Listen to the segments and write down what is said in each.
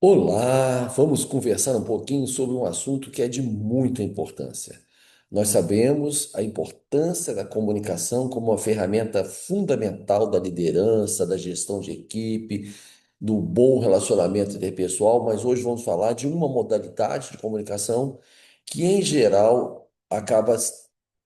Olá, vamos conversar um pouquinho sobre um assunto que é de muita importância. Nós sabemos a importância da comunicação como uma ferramenta fundamental da liderança, da gestão de equipe, do bom relacionamento interpessoal, mas hoje vamos falar de uma modalidade de comunicação que, em geral, acaba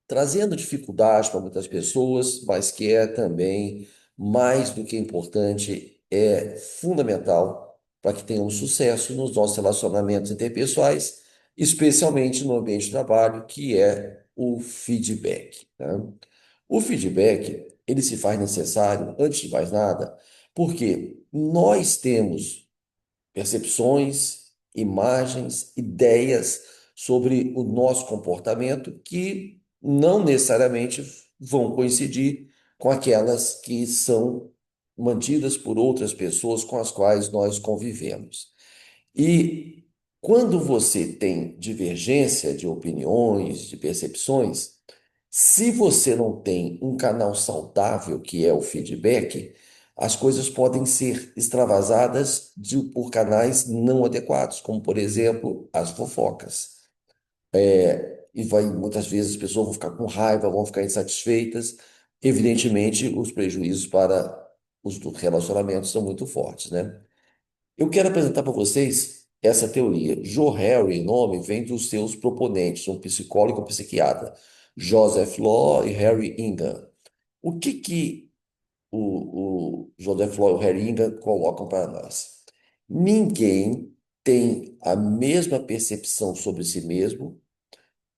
trazendo dificuldades para muitas pessoas, mas que é também, mais do que importante, é fundamental para que tenhamos sucesso nos nossos relacionamentos interpessoais, especialmente no ambiente de trabalho, que é o feedback, tá? O feedback, ele se faz necessário, antes de mais nada, porque nós temos percepções, imagens, ideias sobre o nosso comportamento que não necessariamente vão coincidir com aquelas que são mantidas por outras pessoas com as quais nós convivemos. E quando você tem divergência de opiniões, de percepções, se você não tem um canal saudável, que é o feedback, as coisas podem ser extravasadas por canais não adequados, como, por exemplo, as fofocas. E muitas vezes as pessoas vão ficar com raiva, vão ficar insatisfeitas. Evidentemente, os prejuízos para os relacionamentos são muito fortes, né? Eu quero apresentar para vocês essa teoria. Joe Harry, o nome, vem dos seus proponentes, um psicólogo e um psiquiatra, Joseph Law e Harry Ingham. O que que o Joseph Law e o Harry Ingham colocam para nós? Ninguém tem a mesma percepção sobre si mesmo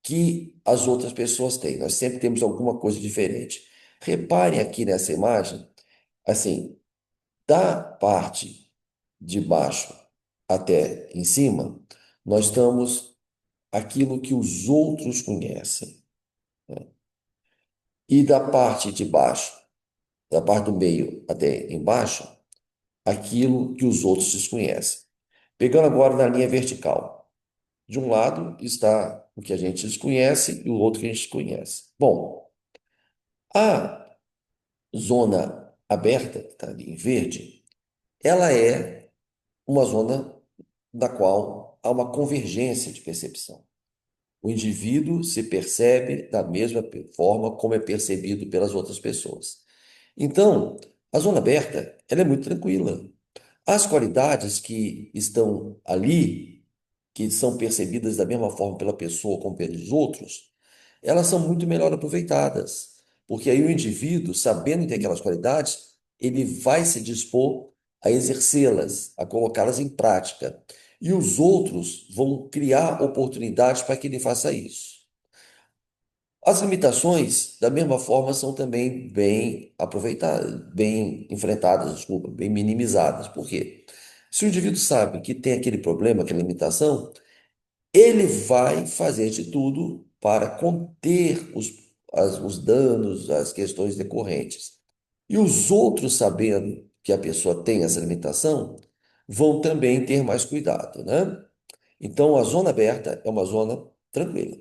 que as outras pessoas têm. Nós sempre temos alguma coisa diferente. Reparem aqui nessa imagem, assim, da parte de baixo até em cima, nós estamos aquilo que os outros conhecem. E da parte de baixo, da parte do meio até embaixo, aquilo que os outros desconhecem. Pegando agora na linha vertical. De um lado está o que a gente desconhece e o outro que a gente conhece. Bom, a zona aberta, que está ali em verde, ela é uma zona da qual há uma convergência de percepção. O indivíduo se percebe da mesma forma como é percebido pelas outras pessoas. Então, a zona aberta, ela é muito tranquila. As qualidades que estão ali, que são percebidas da mesma forma pela pessoa como pelos outros, elas são muito melhor aproveitadas. Porque aí o indivíduo, sabendo que tem aquelas qualidades, ele vai se dispor a exercê-las, a colocá-las em prática. E os outros vão criar oportunidades para que ele faça isso. As limitações, da mesma forma, são também bem aproveitadas, bem enfrentadas, desculpa, bem minimizadas. Por quê? Se o indivíduo sabe que tem aquele problema, aquela limitação, ele vai fazer de tudo para conter os danos, as questões decorrentes. E os outros, sabendo que a pessoa tem essa limitação, vão também ter mais cuidado, né? Então, a zona aberta é uma zona tranquila.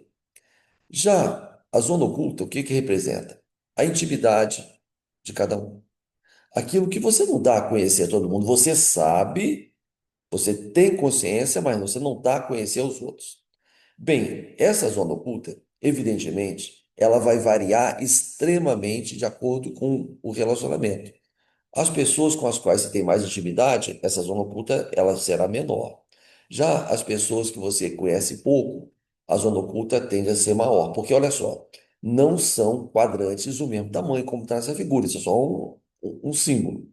Já a zona oculta, o que que representa? A intimidade de cada um. Aquilo que você não dá a conhecer a todo mundo, você sabe, você tem consciência, mas você não dá a conhecer aos outros. Bem, essa zona oculta, evidentemente, ela vai variar extremamente de acordo com o relacionamento. As pessoas com as quais você tem mais intimidade, essa zona oculta, ela será menor. Já as pessoas que você conhece pouco, a zona oculta tende a ser maior, porque olha só, não são quadrantes do mesmo tamanho como está essa figura, isso é só um símbolo.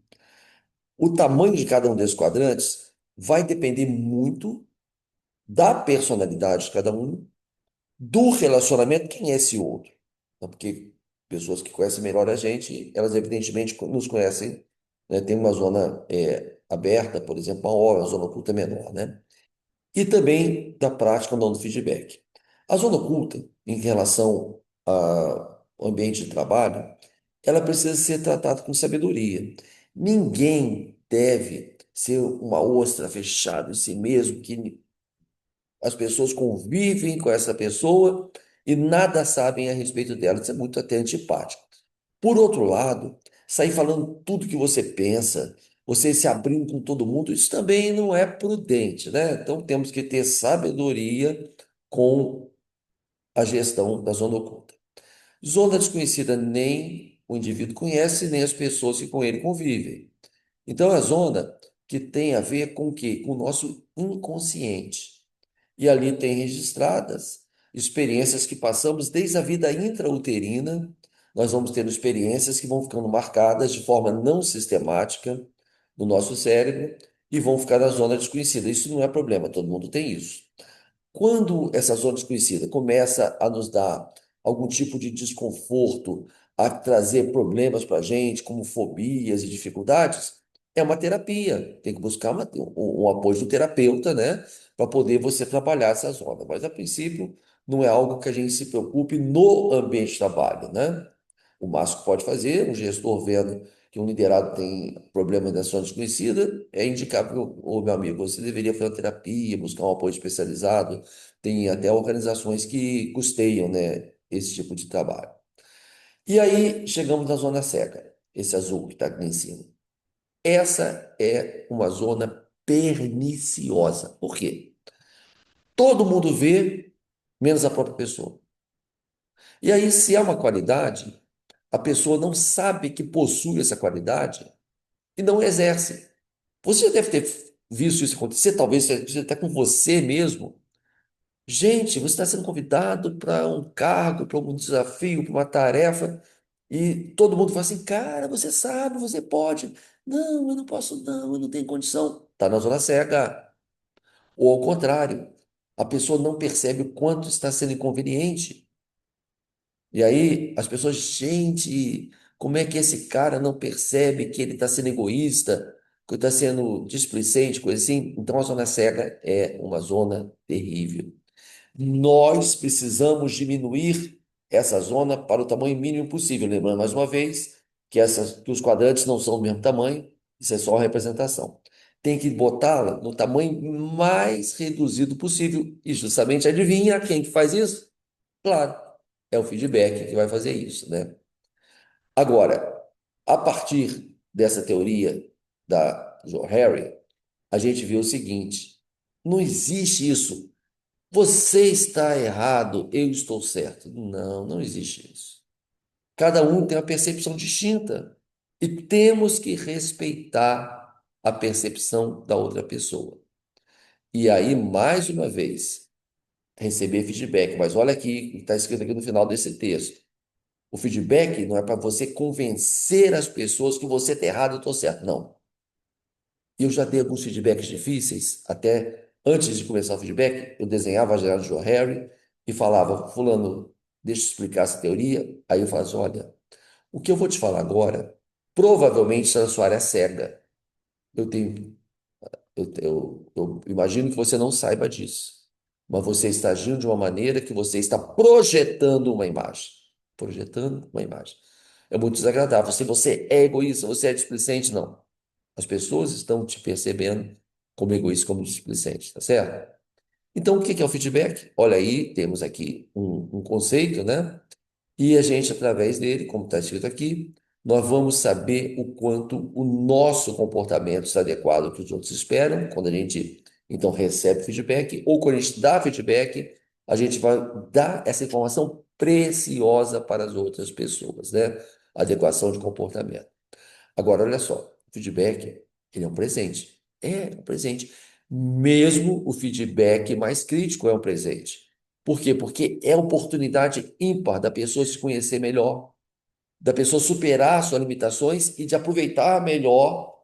O tamanho de cada um desses quadrantes vai depender muito da personalidade de cada um, do relacionamento, quem é esse outro. Né? Porque pessoas que conhecem melhor a gente, elas evidentemente nos conhecem, né? Tem uma zona aberta, por exemplo, maior, uma zona oculta menor, né? E também da prática não do feedback. A zona oculta, em relação ao ambiente de trabalho, ela precisa ser tratada com sabedoria. Ninguém deve ser uma ostra fechada em si mesmo, que as pessoas convivem com essa pessoa e nada sabem a respeito dela. Isso é muito até antipático. Por outro lado, sair falando tudo que você pensa, você se abrindo com todo mundo, isso também não é prudente, né? Então temos que ter sabedoria com a gestão da zona oculta. Zona desconhecida nem o indivíduo conhece, nem as pessoas que com ele convivem. Então, é a zona que tem a ver com o quê? Com o nosso inconsciente. E ali tem registradas experiências que passamos desde a vida intrauterina. Nós vamos tendo experiências que vão ficando marcadas de forma não sistemática no nosso cérebro e vão ficar na zona desconhecida. Isso não é problema, todo mundo tem isso. Quando essa zona desconhecida começa a nos dar algum tipo de desconforto, a trazer problemas para a gente, como fobias e dificuldades, é uma terapia. Tem que buscar um apoio do terapeuta, né, para poder você trabalhar essa zona. Mas, a princípio, não é algo que a gente se preocupe no ambiente de trabalho, né? O máximo que pode fazer, um gestor vendo que um liderado tem problema de zona desconhecida, é indicar para o meu amigo, você deveria fazer uma terapia, buscar um apoio especializado. Tem até organizações que custeiam, né, esse tipo de trabalho. E aí chegamos na zona cega, esse azul que está aqui em cima. Essa é uma zona perniciosa. Por quê? Todo mundo vê, menos a própria pessoa. E aí, se é uma qualidade, a pessoa não sabe que possui essa qualidade e não exerce. Você já deve ter visto isso acontecer, talvez seja até com você mesmo. Gente, você está sendo convidado para um cargo, para um desafio, para uma tarefa, e todo mundo fala assim: cara, você sabe, você pode. Não, eu não posso, não, eu não tenho condição. Está na zona cega. Ou ao contrário, a pessoa não percebe o quanto está sendo inconveniente. E aí as pessoas, gente, como é que esse cara não percebe que ele está sendo egoísta, que está sendo displicente, coisa assim? Então a zona cega é uma zona terrível. Nós precisamos diminuir essa zona para o tamanho mínimo possível. Lembrando mais uma vez que os quadrantes não são do mesmo tamanho, isso é só uma representação. Tem que botá-la no tamanho mais reduzido possível. E justamente adivinha quem que faz isso? Claro, é o feedback que vai fazer isso, né? Agora, a partir dessa teoria da Joe Harry, a gente vê o seguinte: não existe isso. Você está errado, eu estou certo. Não, não existe isso. Cada um tem uma percepção distinta e temos que respeitar a percepção da outra pessoa. E aí, mais uma vez, receber feedback. Mas olha aqui, está escrito aqui no final desse texto. O feedback não é para você convencer as pessoas que você está errado e eu estou certo. Não. Eu já dei alguns feedbacks difíceis, até antes de começar o feedback, eu desenhava a Gerard Joe Harry e falava: Fulano, deixa eu explicar essa teoria. Aí eu falava assim: olha, o que eu vou te falar agora provavelmente está na sua área cega. Eu tenho, eu imagino que você não saiba disso, mas você está agindo de uma maneira que você está projetando uma imagem. Projetando uma imagem. É muito desagradável. Se você é egoísta, você é displicente, não. As pessoas estão te percebendo como egoísta, como displicente, tá certo? Então, o que que é o feedback? Olha aí, temos aqui um conceito, né? E a gente, através dele, como está escrito aqui, nós vamos saber o quanto o nosso comportamento está adequado ao que os outros esperam, quando a gente, então, recebe feedback, ou quando a gente dá feedback, a gente vai dar essa informação preciosa para as outras pessoas, né? Adequação de comportamento. Agora, olha só, o feedback, ele é um presente. É um presente. Mesmo o feedback mais crítico é um presente. Por quê? Porque é a oportunidade ímpar da pessoa se conhecer melhor, da pessoa superar suas limitações e de aproveitar melhor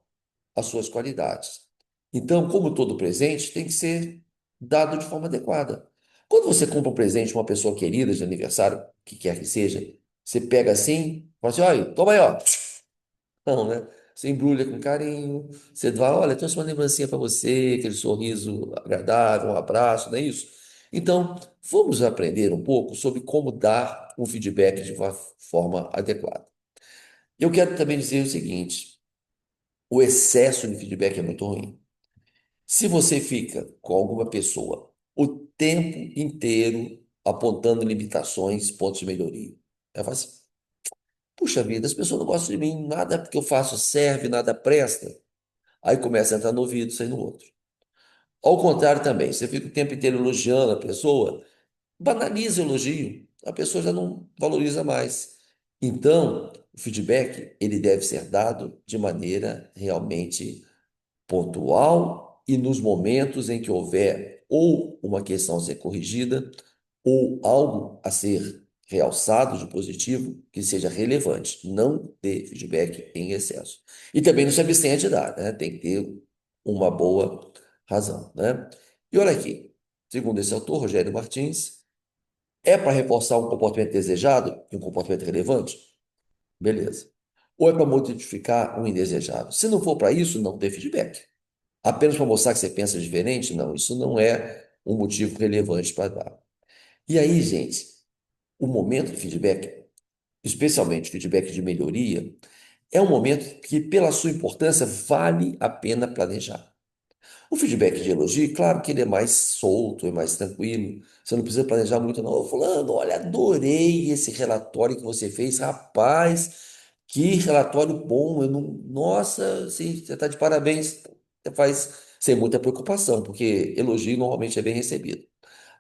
as suas qualidades. Então, como todo presente, tem que ser dado de forma adequada. Quando você compra um presente para uma pessoa querida de aniversário, que quer que seja, você pega assim, fala assim, olha, toma aí, ó. Não, né? Você embrulha com carinho, você vai, olha, trouxe uma lembrancinha para você, aquele sorriso agradável, um abraço, não é isso? Então, vamos aprender um pouco sobre como dar um feedback de uma forma adequada. Eu quero também dizer o seguinte: o excesso de feedback é muito ruim. Se você fica com alguma pessoa o tempo inteiro apontando limitações, pontos de melhoria, ela fala assim, puxa vida, as pessoas não gostam de mim, nada porque eu faço serve, nada presta. aí começa a entrar no ouvido, sai no outro. Ao contrário também, você fica o tempo inteiro elogiando a pessoa, banaliza o elogio, a pessoa já não valoriza mais. Então, o feedback, ele deve ser dado de maneira realmente pontual e nos momentos em que houver ou uma questão a ser corrigida ou algo a ser realçado de positivo que seja relevante. Não dê feedback em excesso. E também não se abstenha de dar, né? Tem que ter uma boa razão, né? E olha aqui, segundo esse autor, Rogério Martins, é para reforçar um comportamento desejado e um comportamento relevante? Beleza. Ou é para modificar um indesejável? Se não for para isso, não dê feedback. Apenas para mostrar que você pensa diferente? Não, isso não é um motivo relevante para dar. E aí, gente, o momento de feedback, especialmente feedback de melhoria, é um momento que, pela sua importância, vale a pena planejar. O feedback de elogio, claro que ele é mais solto, é mais tranquilo. Você não precisa planejar muito, não. Ô, fulano, olha, adorei esse relatório que você fez. Rapaz, que relatório bom. Eu não... Nossa, assim, você está de parabéns. Você faz sem muita preocupação, porque elogio normalmente é bem recebido.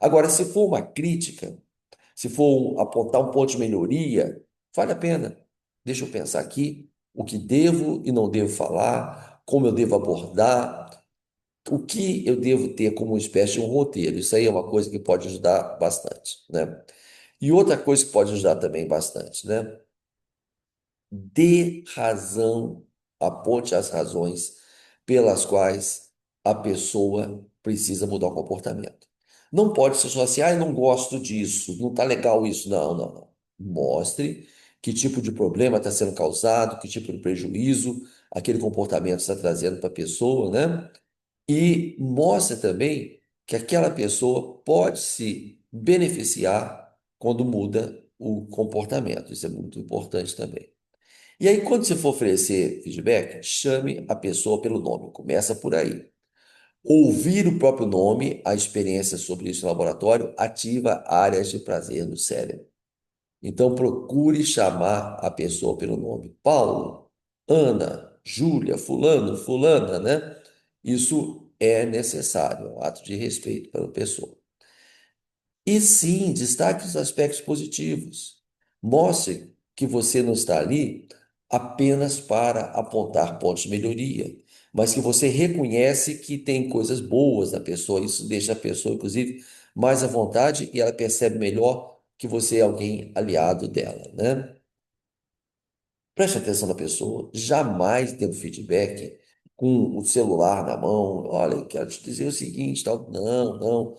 Agora, se for uma crítica, se for apontar um ponto de melhoria, vale a pena. Deixa eu pensar aqui o que devo e não devo falar, como eu devo abordar, o que eu devo ter como uma espécie de um roteiro. Isso aí é uma coisa que pode ajudar bastante, né? E outra coisa que pode ajudar também bastante, né? Dê razão, aponte as razões pelas quais a pessoa precisa mudar o comportamento. Não pode ser só assim, ah, eu não gosto disso, não está legal isso. Não, não, não. Mostre que tipo de problema está sendo causado, que tipo de prejuízo aquele comportamento está trazendo para a pessoa, né? E mostre também que aquela pessoa pode se beneficiar quando muda o comportamento. Isso é muito importante também. E aí, quando você for oferecer feedback, chame a pessoa pelo nome. Começa por aí. Ouvir o próprio nome, a experiência sobre isso no laboratório, ativa áreas de prazer no cérebro. Então, procure chamar a pessoa pelo nome. Paulo, Ana, Júlia, fulano, fulana, né? Isso é necessário, é um ato de respeito pela pessoa. E sim, destaque os aspectos positivos. Mostre que você não está ali apenas para apontar pontos de melhoria, mas que você reconhece que tem coisas boas na pessoa. Isso deixa a pessoa, inclusive, mais à vontade e ela percebe melhor que você é alguém aliado dela, né? Preste atenção na pessoa, jamais dê um feedback com o celular na mão. Olha, eu quero te dizer o seguinte, tal. Não, não.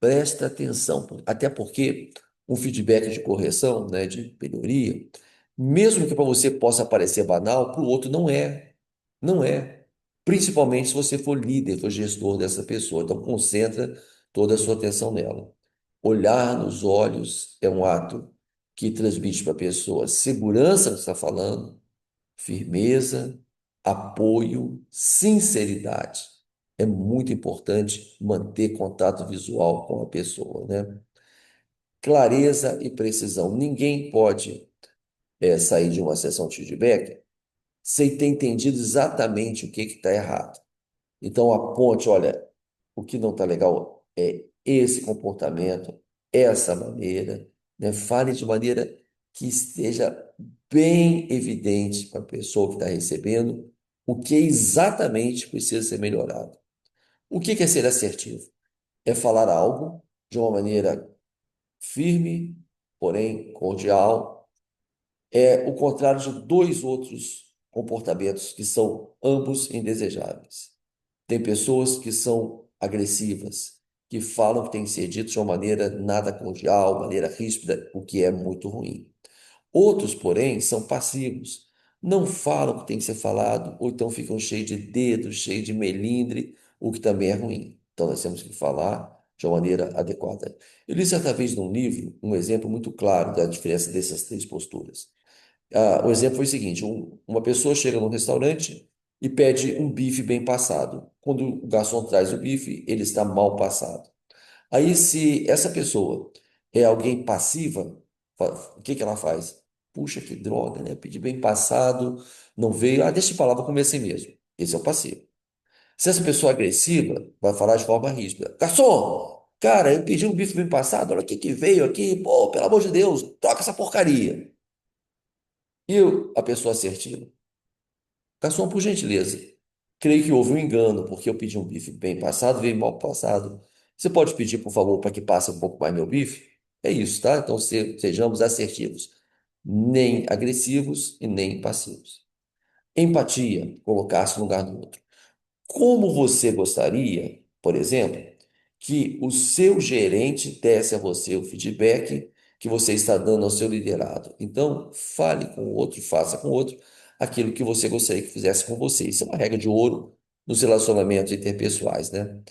Presta atenção, até porque um feedback de correção, né, de melhoria, mesmo que para você possa parecer banal, para o outro não é. Não é. Principalmente se você for líder, for gestor dessa pessoa. Então, concentra toda a sua atenção nela. Olhar nos olhos é um ato que transmite para a pessoa segurança no que está falando, firmeza, apoio, sinceridade. É muito importante manter contato visual com a pessoa, né? Clareza e precisão. Ninguém pode sair de uma sessão de feedback sem ter entendido exatamente o que está errado. Então, aponte, olha, o que não está legal é esse comportamento, essa maneira, né? Fale de maneira que esteja bem evidente para a pessoa que está recebendo o que exatamente precisa ser melhorado. O que é ser assertivo? É falar algo de uma maneira firme, porém cordial. É o contrário de dois outros comportamentos que são ambos indesejáveis. Tem pessoas que são agressivas, que falam que tem que ser dito de uma maneira nada cordial, maneira ríspida, o que é muito ruim. Outros, porém, são passivos. Não falam o que tem que ser falado, ou então ficam cheios de dedos, cheios de melindre, o que também é ruim. Então, nós temos que falar de uma maneira adequada. Eu li certa vez num livro um exemplo muito claro da diferença dessas três posturas. O exemplo foi o seguinte: uma pessoa chega num restaurante e pede um bife bem passado. Quando o garçom traz o bife, ele está mal passado. Aí, se essa pessoa é alguém passiva, o que que ela faz? Puxa, que droga, né? Eu pedi bem passado, não veio. Ah, deixa eu falar, vou comer assim mesmo. Esse é o passivo. Se essa pessoa é agressiva, vai falar de forma ríspida. Garçom, cara, eu pedi um bife bem passado, olha o que que veio aqui. Pô, pelo amor de Deus, troca essa porcaria. E a pessoa assertiva. Garçom, por gentileza, creio que houve um engano, porque eu pedi um bife bem passado, veio mal passado. Você pode pedir, por favor, para que passe um pouco mais meu bife? É isso, tá? Então sejamos assertivos. Nem agressivos e nem passivos. Empatia, colocar-se no lugar do outro. Como você gostaria, por exemplo, que o seu gerente desse a você o feedback que você está dando ao seu liderado? Então, fale com o outro, faça com o outro aquilo que você gostaria que fizesse com você. Isso é uma regra de ouro nos relacionamentos interpessoais, né?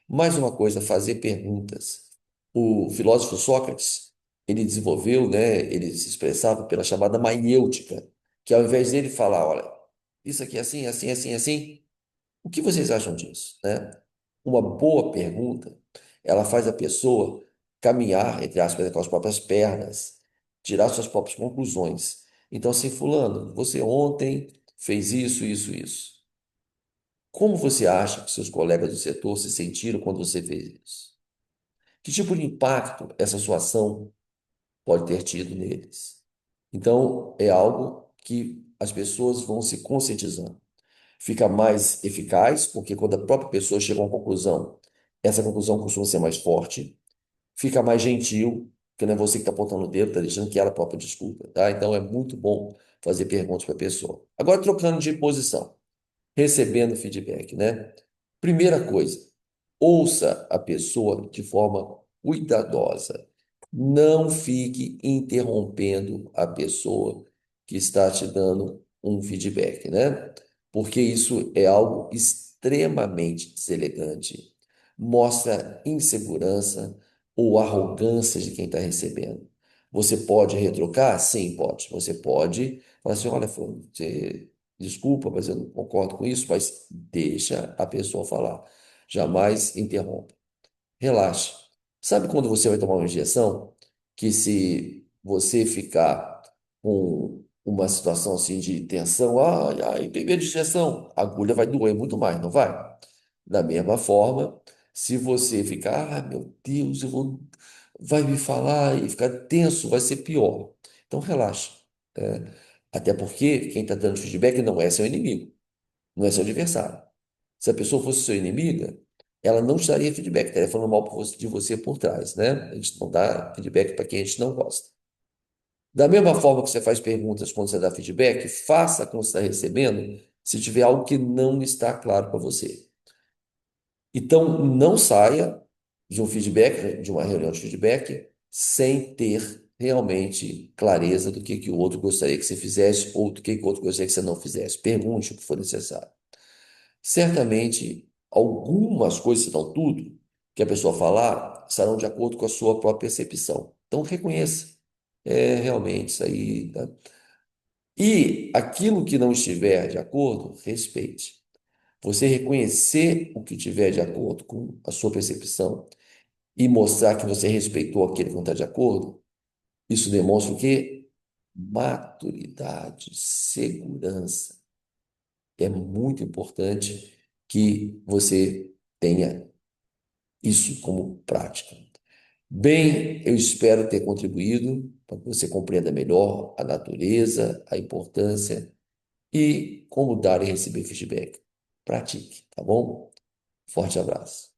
Mais uma coisa, fazer perguntas. O filósofo Sócrates, ele desenvolveu, né, ele se expressava pela chamada maiêutica, que ao invés dele falar, olha, isso aqui é assim, assim, assim, assim, o que vocês acham disso, né? Uma boa pergunta, ela faz a pessoa caminhar, entre aspas, com as próprias pernas, tirar suas próprias conclusões. Então, assim, fulano, você ontem fez isso, isso, isso. Como você acha que seus colegas do setor se sentiram quando você fez isso? Que tipo de impacto essa sua ação pode ter tido neles? Então, é algo que as pessoas vão se conscientizando. Fica mais eficaz, porque quando a própria pessoa chega a uma conclusão, essa conclusão costuma ser mais forte, fica mais gentil, porque não é você que está apontando o dedo, está deixando que ela própria desculpa, tá? Então é muito bom fazer perguntas para a pessoa. Agora, trocando de posição, recebendo feedback, né? Primeira coisa, ouça a pessoa de forma cuidadosa. Não fique interrompendo a pessoa que está te dando um feedback, né? Porque isso é algo extremamente deselegante. Mostra insegurança ou arrogância de quem está recebendo. Você pode retrocar? Sim, pode. Você pode falar assim: olha, fulano, você desculpa, mas eu não concordo com isso, mas deixa a pessoa falar. Jamais interrompa. Relaxe. Sabe quando você vai tomar uma injeção? Que se você ficar com uma situação assim de tensão, ai, ai, primeira injeção, a agulha vai doer muito mais, não vai? Da mesma forma, se você ficar, ah, meu Deus, vai me falar e ficar tenso, vai ser pior. Então relaxe. É, até porque quem está dando feedback não é seu inimigo, não é seu adversário. Se a pessoa fosse sua inimiga, ela não te daria feedback, estaria falando mal de você por trás, né? A gente não dá feedback para quem a gente não gosta. Da mesma forma que você faz perguntas quando você dá feedback, faça quando você está recebendo, se tiver algo que não está claro para você. Então, não saia de um feedback, de uma reunião de feedback, sem ter realmente clareza do que o outro gostaria que você fizesse ou do que o outro gostaria que você não fizesse. Pergunte o que for necessário. Certamente, algumas coisas, se não tudo, que a pessoa falar, estarão de acordo com a sua própria percepção. Então, reconheça. É realmente isso aí, tá? E aquilo que não estiver de acordo, respeite. Você reconhecer o que tiver de acordo com a sua percepção e mostrar que você respeitou aquele que não está de acordo, isso demonstra o quê? Maturidade, segurança. É muito importante que você tenha isso como prática. Bem, eu espero ter contribuído para que você compreenda melhor a natureza, a importância e como dar e receber feedback. Pratique, tá bom? Forte abraço.